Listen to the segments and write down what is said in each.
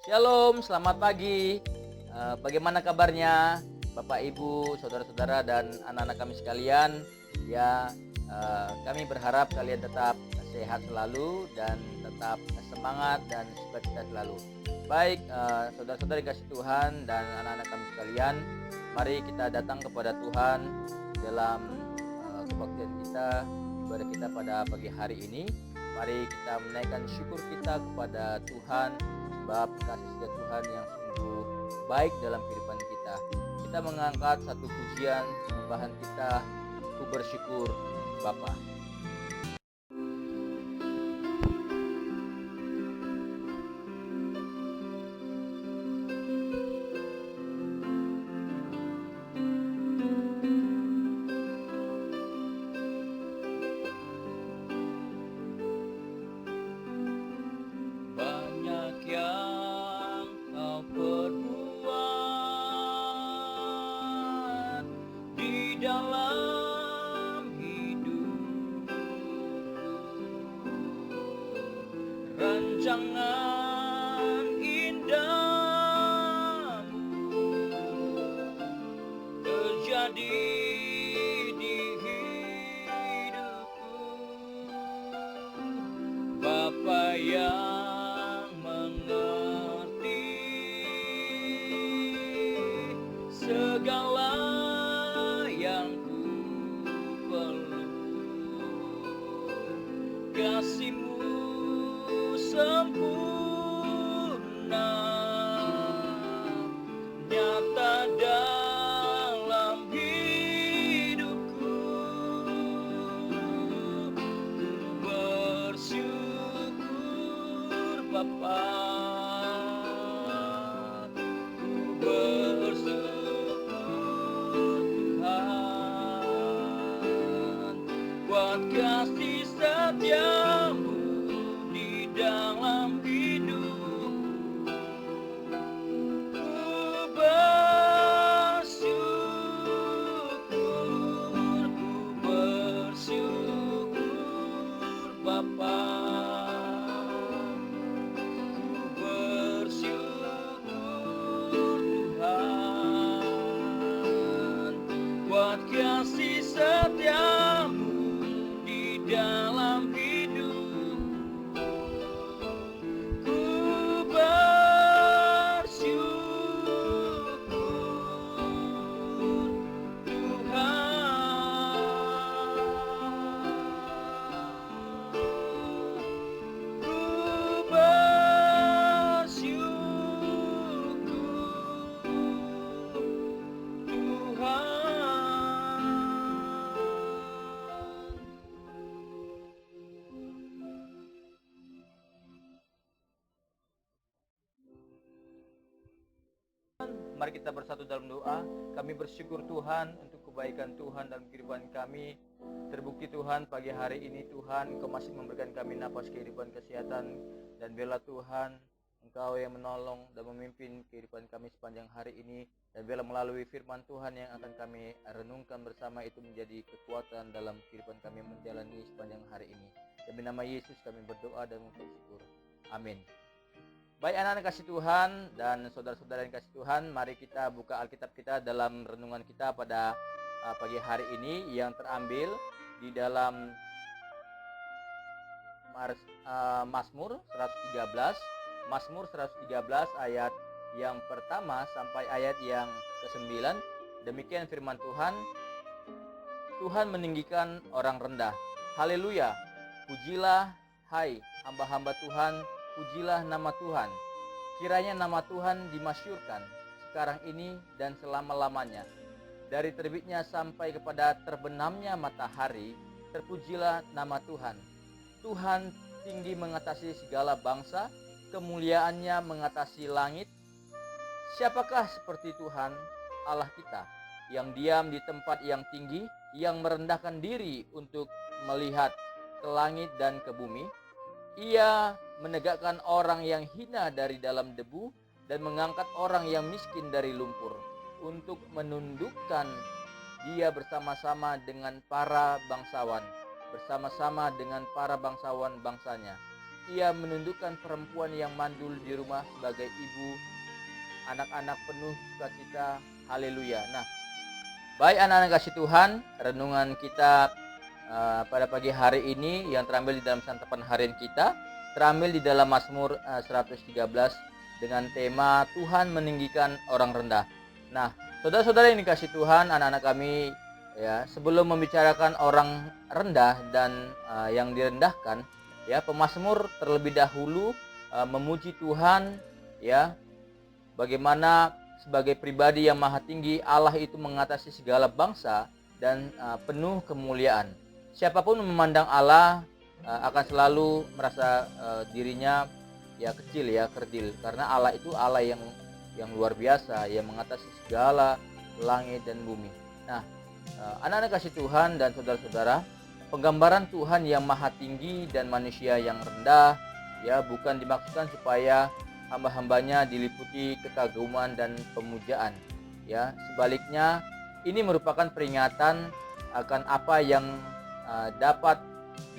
Shalom, selamat pagi. Bagaimana kabarnya Bapak, Ibu, saudara-saudara, dan anak-anak kami sekalian? Ya, kami berharap kalian tetap sehat selalu dan tetap semangat dan sukacita selalu. Baik, saudara-saudara kasih Tuhan dan anak-anak kami sekalian, mari kita datang kepada Tuhan dalam kebaktian kita, ibadah kita pada pagi hari ini. Mari kita menaikkan syukur kita kepada Tuhan sebab kasih setia Tuhan yang sungguh baik dalam kehidupan kita. Kita mengangkat satu pujian sembahan kita, ku bersyukur Bapa. Banyak yang kau perbuat di dalam hidupku, rancangan indahmu terjadi di hidupku. Bapa yang mengerti segala yang ku perlu, kasih-Mu sempurna nyata dalam hidupku. Ku bersyukur Bapa, ku bersyukur Tuhan buat kasih setiamu di dalam hidup. Ku bersyukur Bapa, ku bersyukur Tuhan buat kasih setiamu di dalam hidup. Ku bersyukur Tuhan, ku bersyukur Tuhan. Mari kita bersatu dalam doa. Kami bersyukur Tuhan untuk kebaikan Tuhan dalam kehidupan kami. Terbukti Tuhan pagi hari ini Tuhan Engkau masih memberikan kami napas kehidupan, kesehatan, dan bela Tuhan Engkau yang menolong dan memimpin kehidupan kami sepanjang hari ini, dan bela melalui firman Tuhan yang akan kami renungkan bersama itu menjadi kekuatan dalam kehidupan kami menjalani sepanjang hari ini. Demi nama Yesus kami berdoa dan mengucap syukur. Amin. Baik anak-anak kasih Tuhan dan saudara-saudara yang kasih Tuhan, mari kita buka Alkitab kita dalam renungan kita pada pagi hari ini yang terambil di dalam Mazmur 113. Mazmur 113 ayat yang pertama sampai ayat yang ke-9. Demikian firman Tuhan. Tuhan meninggikan orang rendah. Haleluya. Pujilah hai hamba-hamba Tuhan, pujilah nama Tuhan. Kiranya nama Tuhan dimasyurkan sekarang ini dan selama-lamanya. Dari terbitnya sampai kepada terbenamnya matahari, terpujilah nama Tuhan. Tuhan tinggi mengatasi segala bangsa, kemuliaannya mengatasi langit. Siapakah seperti Tuhan Allah kita, yang diam di tempat yang tinggi, yang merendahkan diri untuk melihat ke langit dan ke bumi? Ia menegakkan orang yang hina dari dalam debu dan mengangkat orang yang miskin dari lumpur, untuk menundukkan dia bersama-sama dengan para bangsawan, bersama-sama dengan para bangsawan bangsanya. ia menundukkan perempuan yang mandul di rumah sebagai ibu anak-anak penuh sukacita. Haleluya. Nah, baik anak-anak kasih Tuhan, renungan kita pada pagi hari ini yang terambil di dalam santapan harian kita, terambil di dalam Mazmur 113 dengan tema Tuhan meninggikan orang rendah. Nah, saudara-saudara yang dikasih Tuhan, anak-anak kami, ya, sebelum membicarakan orang rendah dan yang direndahkan, ya, pemazmur terlebih dahulu memuji Tuhan, ya, bagaimana sebagai pribadi yang maha tinggi, Allah itu mengatasi segala bangsa dan penuh kemuliaan. Siapapun memandang Allah akan selalu merasa dirinya ya kecil, ya kerdil, karena Allah itu Allah yang luar biasa, yang mengatasi segala langit dan bumi. Nah, anak-anak kasih Tuhan dan saudara-saudara, penggambaran Tuhan yang maha tinggi dan manusia yang rendah, ya, bukan dimaksudkan supaya hamba-hambanya diliputi kekaguman dan pemujaan, ya. Sebaliknya, ini merupakan peringatan akan apa yang dapat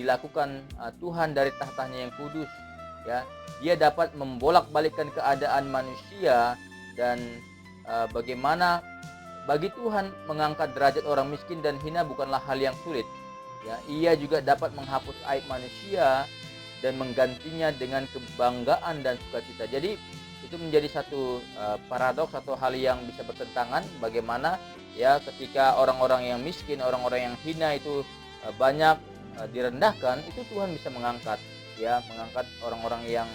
dilakukan Tuhan dari tahtanya yang kudus, ya. Dia dapat membolak-balikkan keadaan manusia dan bagaimana bagi Tuhan mengangkat derajat orang miskin dan hina bukanlah hal yang sulit, ya. Ia juga dapat menghapus aib manusia dan menggantinya dengan kebanggaan dan sukacita. Jadi itu menjadi satu paradoks atau hal yang bisa bertentangan, bagaimana, ya, ketika orang-orang yang miskin, orang-orang yang hina itu banyak direndahkan, itu Tuhan bisa mengangkat, ya, mengangkat orang-orang yang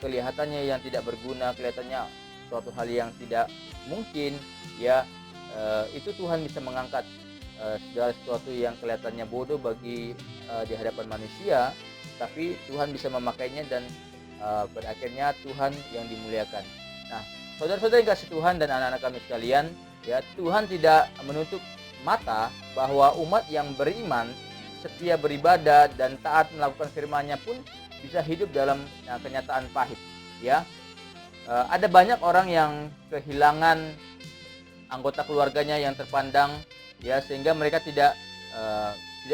kelihatannya yang tidak berguna, kelihatannya suatu hal yang tidak mungkin, ya, itu Tuhan bisa mengangkat segala sesuatu yang kelihatannya bodoh bagi di hadapan manusia, tapi Tuhan bisa memakainya dan berakhirnya Tuhan yang dimuliakan. Nah, saudara-saudara yang kasih Tuhan dan anak-anak kami sekalian, ya, Tuhan tidak menutup mata bahwa umat yang beriman, setia beribadah dan taat melakukan firman-Nya pun bisa hidup dalam kenyataan pahit, ya. Ada banyak orang yang kehilangan anggota keluarganya yang terpandang, ya, sehingga mereka tidak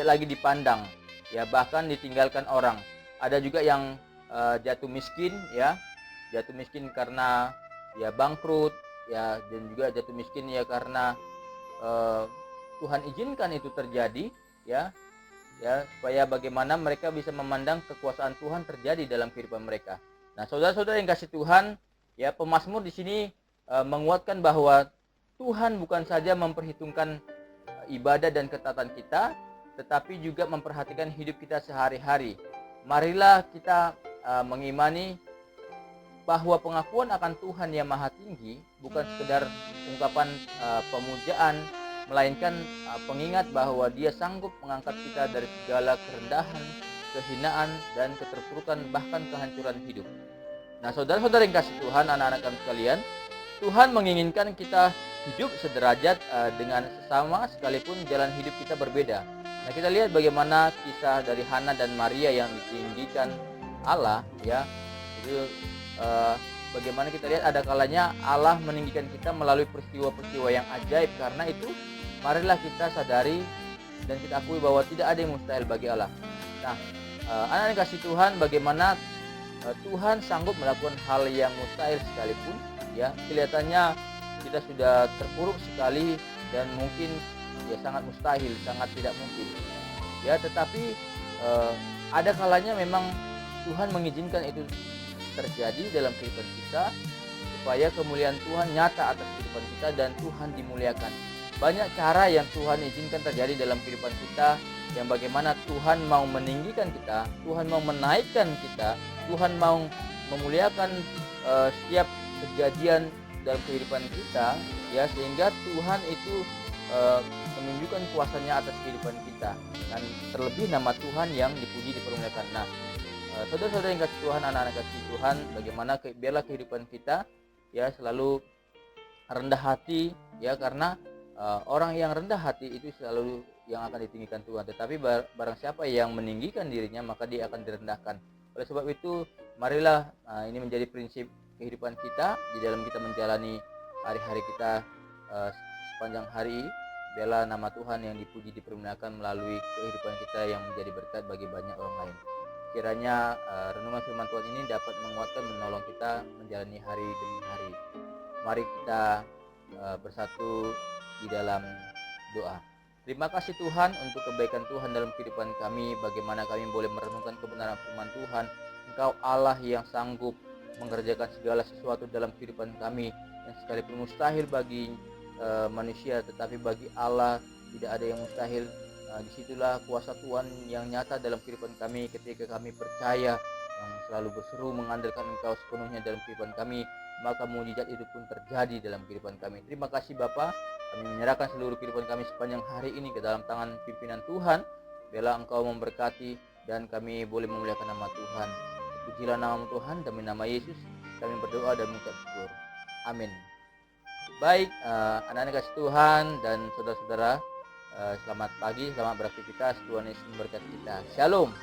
lagi dipandang, ya, bahkan ditinggalkan orang. Ada juga yang jatuh miskin, ya, jatuh miskin karena ya bangkrut, ya, dan juga jatuh miskin ya karena Tuhan izinkan itu terjadi, ya, supaya bagaimana mereka bisa memandang kekuasaan Tuhan terjadi dalam kehidupan mereka. Nah, saudara-saudara yang kasih Tuhan, ya, pemazmur di sini menguatkan bahwa Tuhan bukan saja memperhitungkan ibadah dan ketaatan kita, tetapi juga memperhatikan hidup kita sehari-hari. Marilah kita mengimani bahwa pengakuan akan Tuhan yang maha tinggi bukan sekedar ungkapan pemujaan, melainkan pengingat bahwa Dia sanggup mengangkat kita dari segala kerendahan, kehinaan, dan keterpurukan, bahkan kehancuran hidup. Nah, saudara-saudara yang kasih Tuhan, anak-anak kami sekalian, Tuhan menginginkan kita hidup sederajat dengan sesama sekalipun jalan hidup kita berbeda. Nah, kita lihat bagaimana kisah dari Hana dan Maria yang ditinggikan Allah, ya. Itu bagaimana kita lihat ada kalanya Allah meninggikan kita melalui peristiwa-peristiwa yang ajaib. Karena itu marilah kita sadari dan kita akui bahwa tidak ada yang mustahil bagi Allah. Nah, anak-anak yang kasih Tuhan, bagaimana Tuhan sanggup melakukan hal yang mustahil sekalipun, ya. Kelihatannya kita sudah terpuruk sekali dan mungkin ya sangat mustahil, sangat tidak mungkin, ya. Tetapi ada kalanya memang Tuhan mengizinkan itu terjadi dalam kehidupan kita supaya kemuliaan Tuhan nyata atas kehidupan kita dan Tuhan dimuliakan. Banyak cara yang Tuhan izinkan terjadi dalam kehidupan kita, yang bagaimana Tuhan mau meninggikan kita, Tuhan mau menaikkan kita, Tuhan mau memuliakan setiap kejadian dalam kehidupan kita, ya, sehingga Tuhan itu menunjukkan kuasanya atas kehidupan kita, dan terlebih nama Tuhan yang dipuji dipermuliakan. Nah, saudara-saudara yang kasih Tuhan, anak-anak kasih Tuhan, bagaimana biarlah kehidupan kita, ya, selalu rendah hati, ya, karena orang yang rendah hati itu selalu yang akan ditinggikan Tuhan. Tetapi barang siapa yang meninggikan dirinya, maka dia akan direndahkan. Oleh sebab itu, marilah ini menjadi prinsip kehidupan kita di dalam kita menjalani hari-hari kita sepanjang hari. Biarlah nama Tuhan yang dipuji dipermuliakan melalui kehidupan kita yang menjadi berkat bagi banyak orang lain. Kiranya renungan firman Tuhan ini dapat menguatkan, menolong kita menjalani hari demi hari. Mari kita bersatu di dalam doa. Terima kasih Tuhan untuk kebaikan Tuhan dalam kehidupan kami. Bagaimana kami boleh merenungkan kebenaran firman Tuhan. Engkau Allah yang sanggup mengerjakan segala sesuatu dalam kehidupan kami, yang sekalipun mustahil bagi manusia, tetapi bagi Allah tidak ada yang mustahil. Disitulah kuasa Tuhan yang nyata dalam kehidupan kami ketika kami percaya, yang selalu berseru mengandalkan Engkau sepenuhnya dalam kehidupan kami, maka mujizat itu pun terjadi dalam kehidupan kami. Terima kasih Bapa. Kami menyerahkan seluruh kehidupan kami sepanjang hari ini ke dalam tangan pimpinan Tuhan. Biarlah Engkau memberkati dan kami boleh memuliakan nama Tuhan. Pujilah nama Tuhan, demi nama Yesus kami berdoa dan mengucap syukur. Amin. Baik, anak-anak kasih Tuhan dan saudara-saudara, selamat pagi, selamat beraktivitas. Tuhan Yesus memberkati kita. Shalom.